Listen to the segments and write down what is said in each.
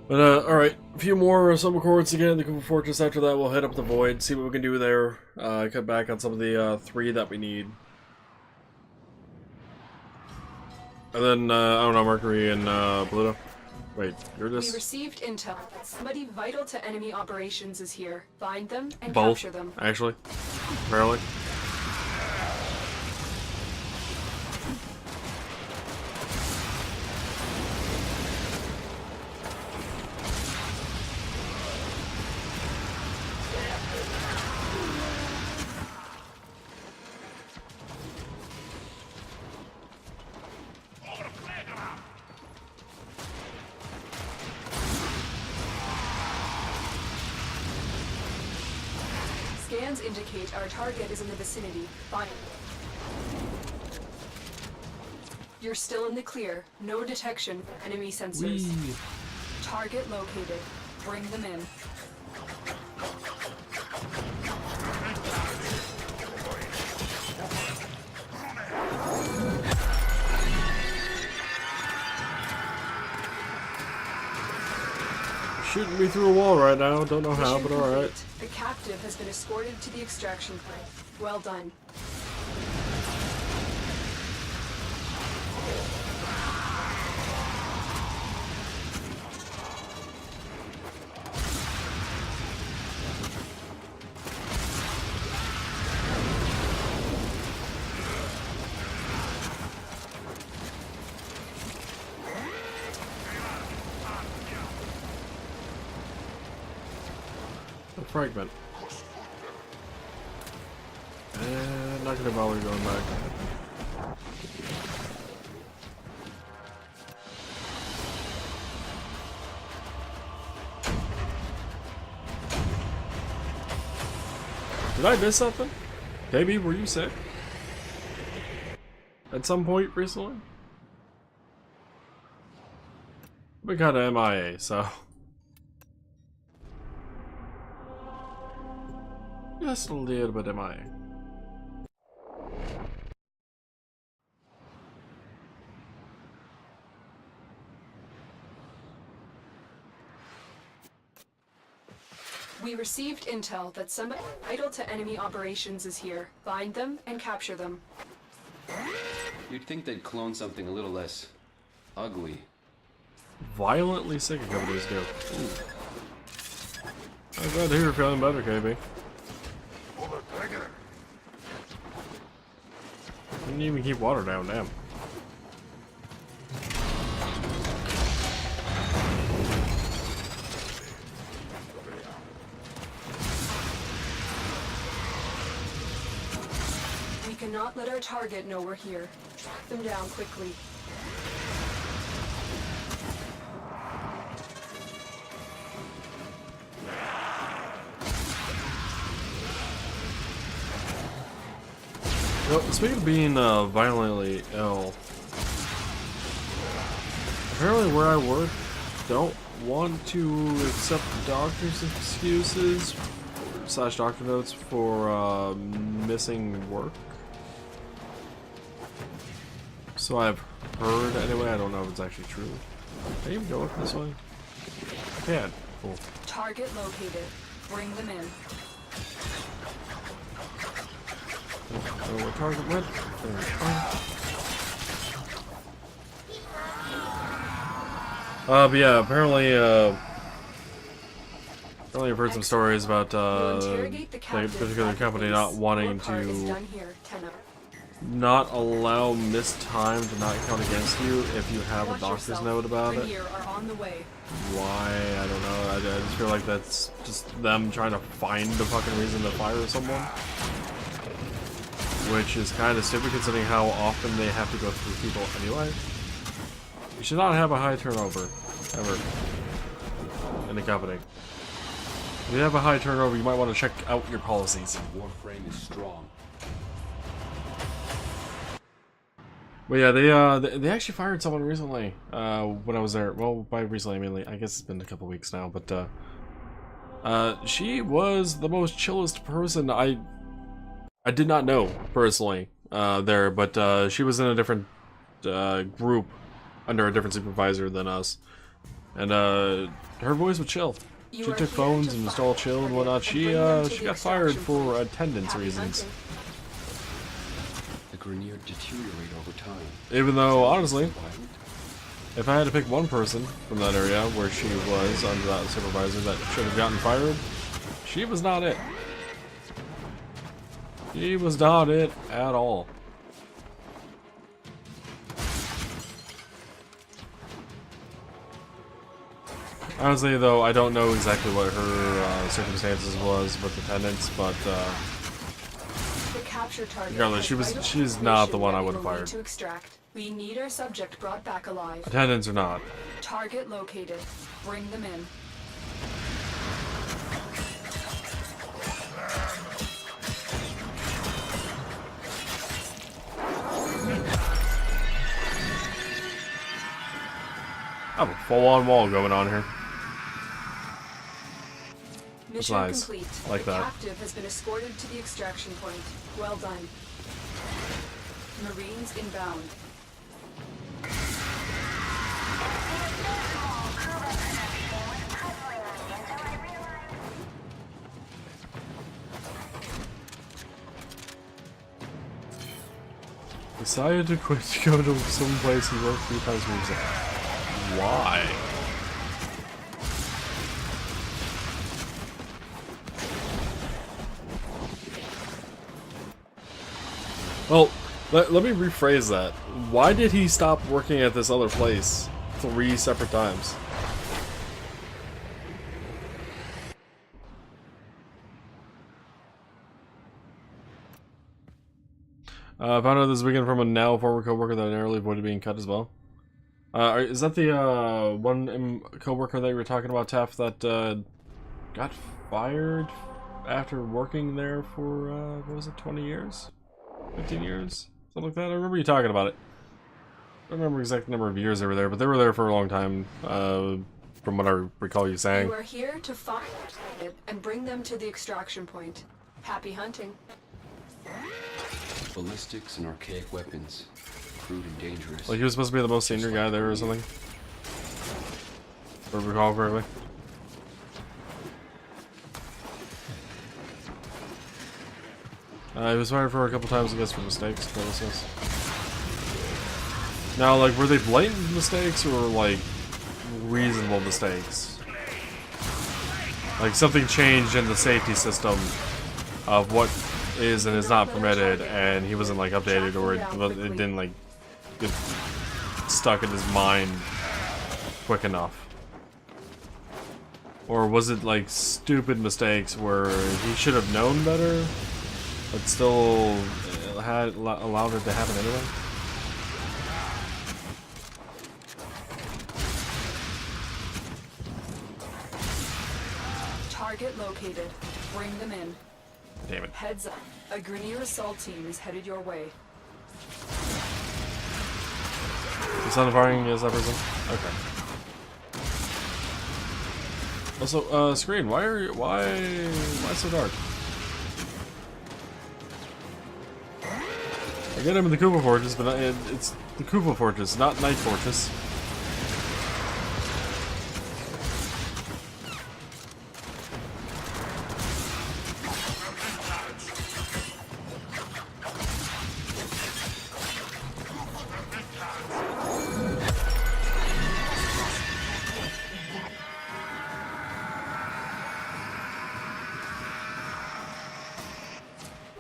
But alright, a few more summer chords again in the Cooper Fortress. After that we'll head up the Void, see what we can do there, cut back on some of the 3 that we need. And then, I don't know, Mercury and Pluto. Wait, you're just... We received intel that somebody vital to enemy operations is here. Find them and both, capture them. actually. Apparently. Scans indicate our target is in the vicinity. Find them. You're still in the clear. No detection for enemy sensors. Whee. Target located. Bring them in. Shooting me through a wall right now. Don't know how, but alright. The captive has been escorted to the extraction point. Well done. A fragment. And not gonna bother going back. Did I miss something? Baby, were you sick? At some point recently? I've been kinda MIA, so... Just a little bit MIA. We received intel that somebody vital to enemy operations is here. Find them and capture them. You'd think they'd clone something a little less ugly. Violently sick, a couple days ago. I'm glad to hear you're feeling better, KB. Didn't even keep water down, damn. We cannot let our target know we're here. Track them down quickly. Well, speaking of being violently ill, apparently where I work don't want to accept doctor's excuses / doctor notes for missing work. So I've heard anyway. I don't know if it's actually true. Can I even go up this way? I can. Cool. Target located. Bring them in. Where target went. But yeah, apparently, I've heard some stories about the particular company not wanting to not allow missed time to not count against you if you have a doctor's note about it. Why? I don't know. I just feel like that's just them trying to find a fucking reason to fire someone. Which is kind of stupid considering how often they have to go through people anyway. You should not have a high turnover, ever, in the company. If you have a high turnover, you might want to check out your policies. Warframe is strong. But yeah, they actually fired someone recently, when I was there. Well, by recently, I mean, I guess it's been a couple weeks now, but, she was the most chillest person I did not know, personally, there, but, she was in a different, group, under a different supervisor than us. And her voice was chill. She took phones and installed chill and whatnot. She got fired for attendance reasons. The Grenier deteriorate over time. Even though, honestly, if I had to pick one person from that area where she was under that supervisor that should have gotten fired, she was not it. She was not it at all. Honestly, though, I don't know exactly what her circumstances was with attendance, but regardless, she's not the one I would have fired. We need our subject brought back alive. Attendance or not. Target located. Bring them in. I have a full-on wall going on here. Mission nice. Complete. I like the that. Captive has been escorted to the extraction point. Well done. Marines inbound. Decided to quit to go to some place he worked 3 times a week. Why? Well, let me rephrase that. Why did he stop working at this other place 3 separate times? I found out this weekend from a now former coworker that narrowly avoided being cut as well. Is that the one coworker that you were talking about, Taff, that got fired after working there for, what was it, 20 years? 15 years? Something like that? I remember you talking about it. I don't remember the exact number of years they were there, but they were there for a long time, from what I recall you saying. You are here to find it and bring them to the extraction point. Happy hunting. Ballistics and archaic weapons. Crude and dangerous. Like he was supposed to be the most senior guy there or something? If I recall correctly. He was fired for a couple times, I guess, for mistakes. Now, like, were they blatant mistakes or, like, reasonable mistakes? Like, something changed in the safety system of what is and is not permitted, and he wasn't, like, updated, or it didn't, like, get stuck in his mind quick enough. Or was it, like, stupid mistakes where he should have known better, but still had allowed it to happen anyway? Target located. Bring them in. Damn it. Heads up. A Grenier assault team is headed your way. The sound of firing is that person? Okay. Also, screen, why so dark? I get him in the Koopa Fortress, but it's the Koopa Fortress, not Night Fortress.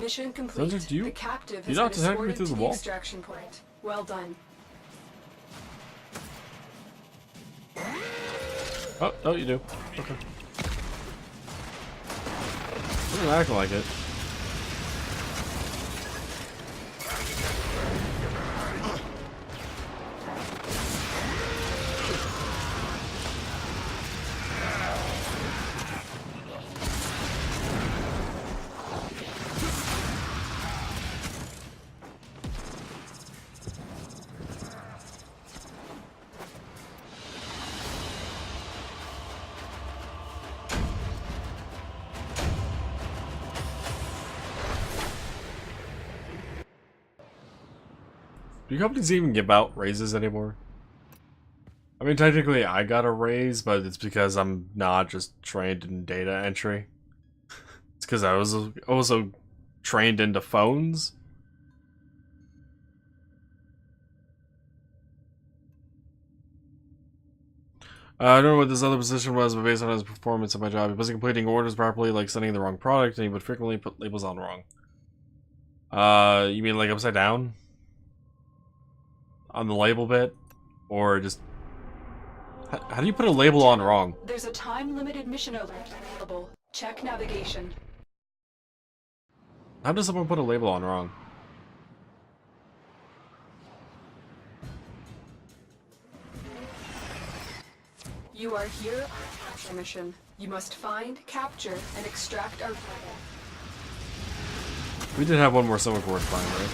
Mission complete. Sounds like you. The captive You has not been attack me escorted through to the the wall? extraction point. Well done. Oh, you do. Okay. You're acting like it. Do companies even give out raises anymore? I mean, technically I got a raise, but it's because I'm not just trained in data entry. It's because I was also trained into phones. I don't know what this other position was, but based on his performance of my job, he wasn't completing orders properly, like sending the wrong product, and he would frequently put labels on wrong. You mean like upside down? On the label bit? Or just... How do you put a label on wrong? There's a time-limited mission alert available. Check navigation. How does someone put a label on wrong? You are here on a mission. You must find, capture, and extract our... We did have one more summer course fine, right?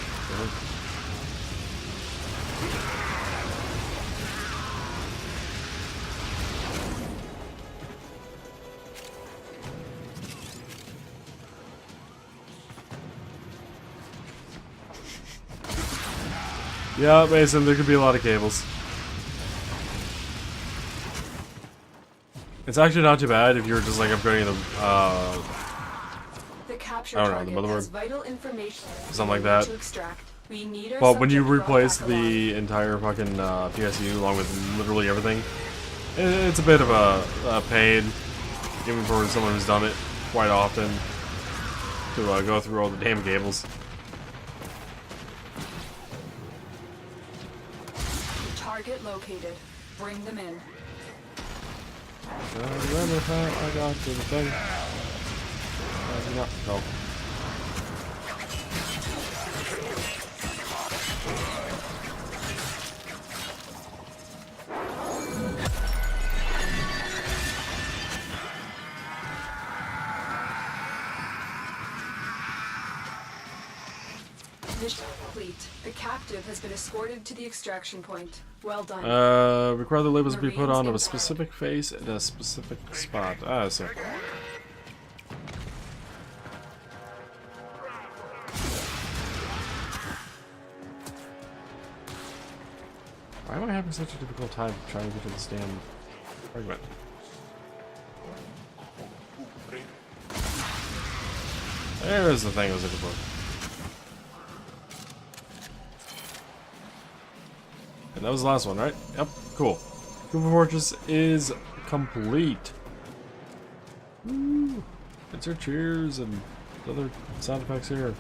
Yeah, Mason, there could be a lot of cables. It's actually not too bad if you're just like upgrading the capture I don't know, the target has motherboard. vital information Something like that. to extract. We need our But when you subject replace brought back alive. the entire fucking PSU along with literally everything, it's a bit of a pain, even for someone who's done it quite often, to go through all the damn cables. Target located. Bring them in. Remember how I got to the thing? No. Mission complete. The captive has been escorted to the extraction point. Well done. Require the labels to be put on of a specific face at a specific spot. Ah, so. Why am I having such a difficult time trying to get to this damn fragment? There's the thing I was looking for. And that was the last one, right? Yep, cool. Cooper Fortress is complete. Woo! Insert cheers and other sound effects here.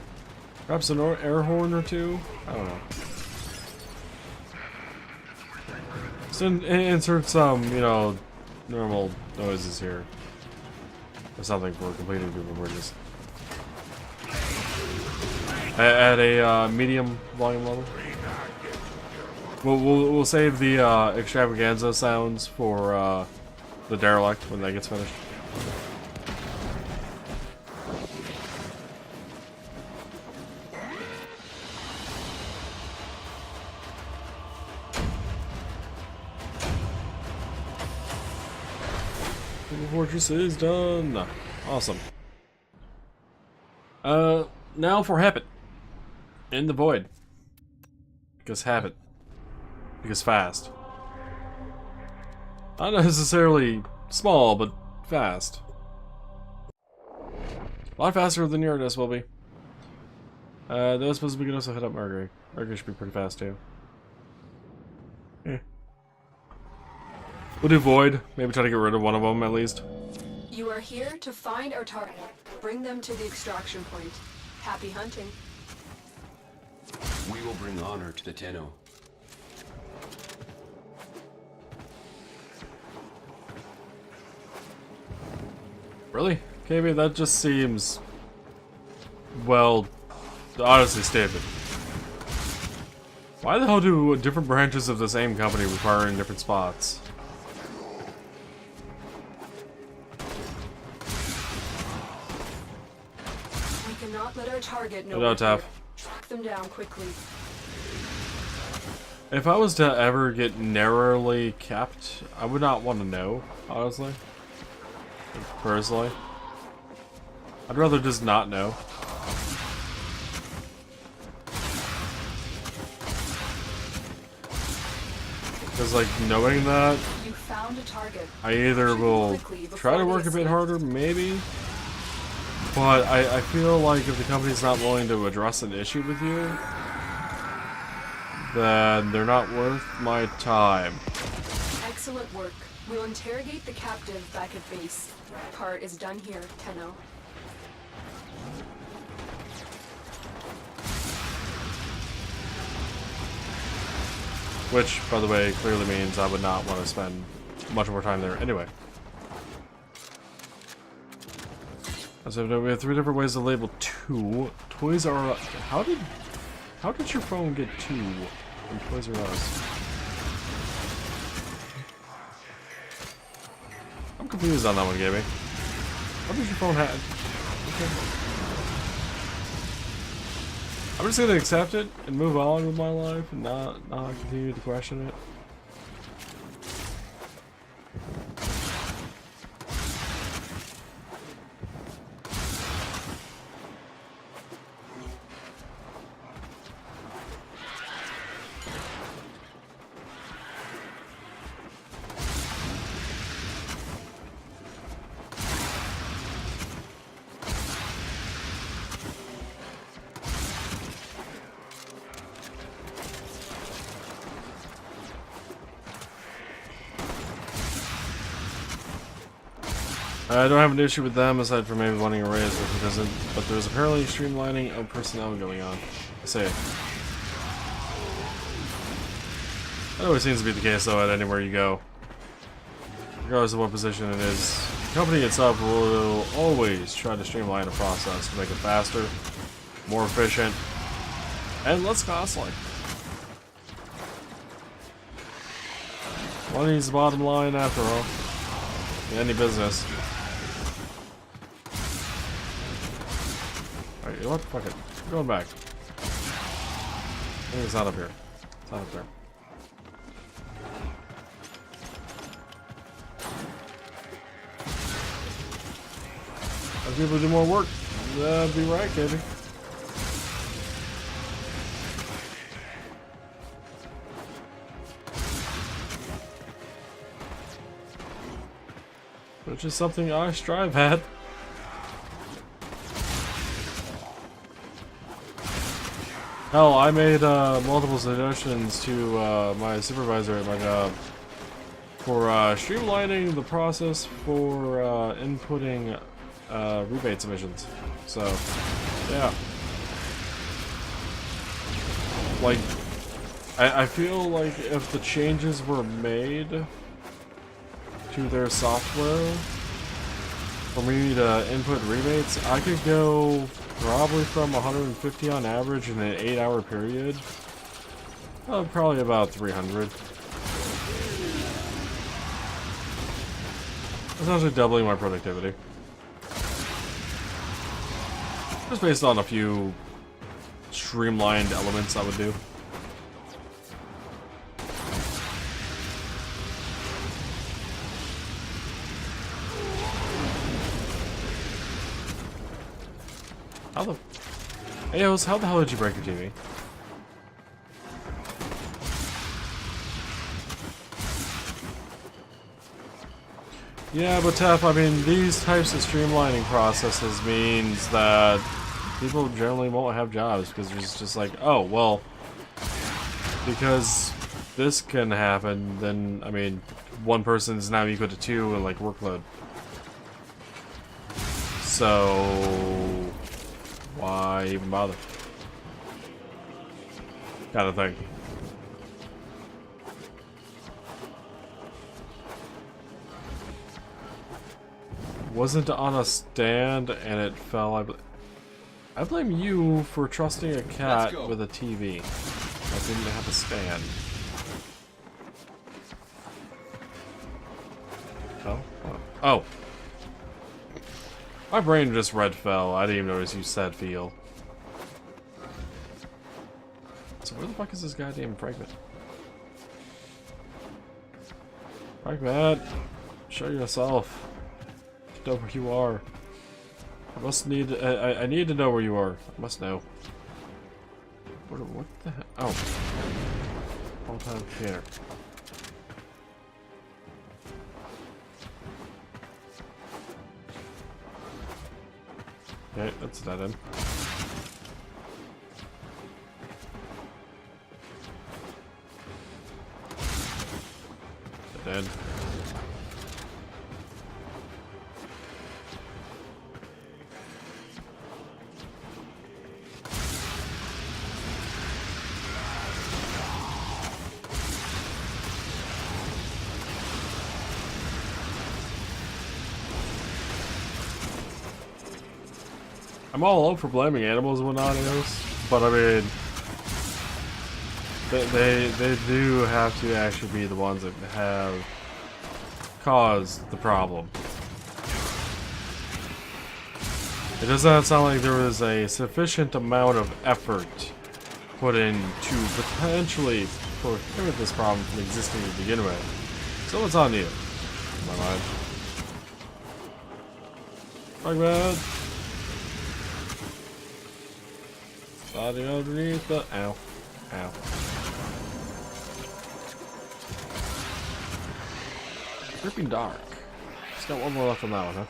Perhaps an air horn or two? I don't know. Just insert some, you know, normal noises here. Or something for completing Cooper Fortress. At a medium volume level. We'll save the extravaganza sounds for the derelict when that gets finished. The fortress is done. Awesome. Now for Habit. In the void. Because Habit. Because fast. Not necessarily small, but fast. A lot faster than Uranus will be. Though I suppose we can also hit up Mercury. Mercury should be pretty fast too. We'll do Void. Maybe try to get rid of one of them at least. You are here to find our target. Bring them to the extraction point. Happy hunting. We will bring honor to the Tenno. Really? KB, that just seems... well, honestly stupid. Why the hell do different branches of the same company require in different spots? We cannot let our target know. Hello, Taff. Track them down quickly. If I was to ever get narrowly kept, I would not want to know, honestly. Personally. I'd rather just not know. Because, like, knowing that, You found a target. I either will try to work a bit harder, maybe, but I feel like if the company's not willing to address an issue with you, then they're not worth my time. Excellent work. We'll interrogate the captive back at base. Part is done here, Tenno. Which, by the way, clearly means I would not want to spend much more time there anyway. So we have 3 different ways to label 2. Toys R Us. How did your phone get 2 from Toys R Us? I'm confused on that one, Gaby. How did your phone have? Okay. I'm just gonna accept it and move on with my life and not continue to question it. I don't have an issue with them aside from maybe wanting a raise, which it doesn't, but there's apparently streamlining of personnel going on. I say. That always seems to be the case though at anywhere you go. Regardless of what position it is. The company itself will always try to streamline a process to make it faster, more efficient, and less costly. Money's the bottom line after all. In any business. Alright, you know what? Fuck it. I'm going back. I think it's not up here. It's not up there. As people do more work, that'd be right, Katie. Which is something I strive at. Hell, I made multiple suggestions to my supervisor at my job for streamlining the process for inputting rebate submissions. So, yeah. Like, I feel like if the changes were made to their software for me to input rebates, I could go probably from 150 on average in an 8-hour period. Probably about 300. Essentially doubling my productivity. Just based on a few streamlined elements I would do. How the... Hey, how the hell did you break your TV? Yeah, but Tef, I mean, these types of streamlining processes means that people generally won't have jobs because it's just like, oh, well, because this can happen, then, I mean, one person is now equal to 2 in, like, workload. So... why even bother? Kind of thing. Wasn't on a stand and it fell. I blame you for trusting a cat with a TV that didn't have a stand. Fell? Oh. My brain just read fell. I didn't even notice you said feel. So where the fuck is this goddamn fragment? Fragment! Show yourself. Know where you are. I must need. I need to know where you are. I must know. What the hell? Oh. All-time container. Okay, that's that end. Dead. I'm all up for blaming animals and whatnot, but I mean, they do have to actually be the ones that have caused the problem. It does not sound like there was a sufficient amount of effort put in to potentially prohibit this problem from existing to begin with. So it's on you, in my mind. Fuck man. Body underneath the ow. Ow. Dripping dark. It's got one more left on that one, huh?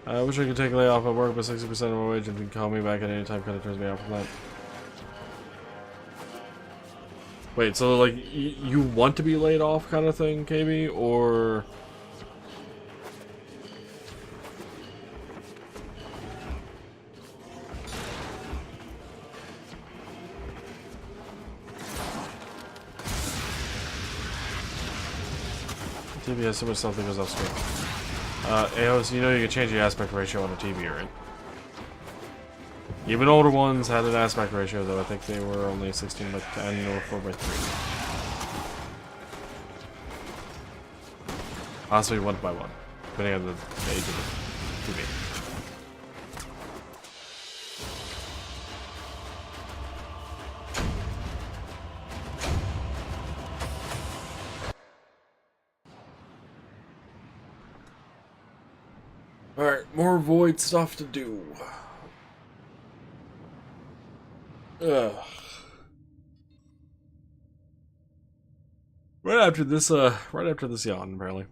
I wish I could take a lay off at work, but 60% of my wage and can call me back at any time kind of turns me off from that. Wait, so like you want to be laid off kind of thing, KB, or TV has so much stuff that goes off screen. AOS, you know you can change the aspect ratio on a TV, right? Even older ones had an aspect ratio, though I think they were only 16 by 10 or 4 by 3. Possibly 1 by 1, depending on the age of the TV. Alright, more void stuff to do. Ugh. Right after this yawn, apparently.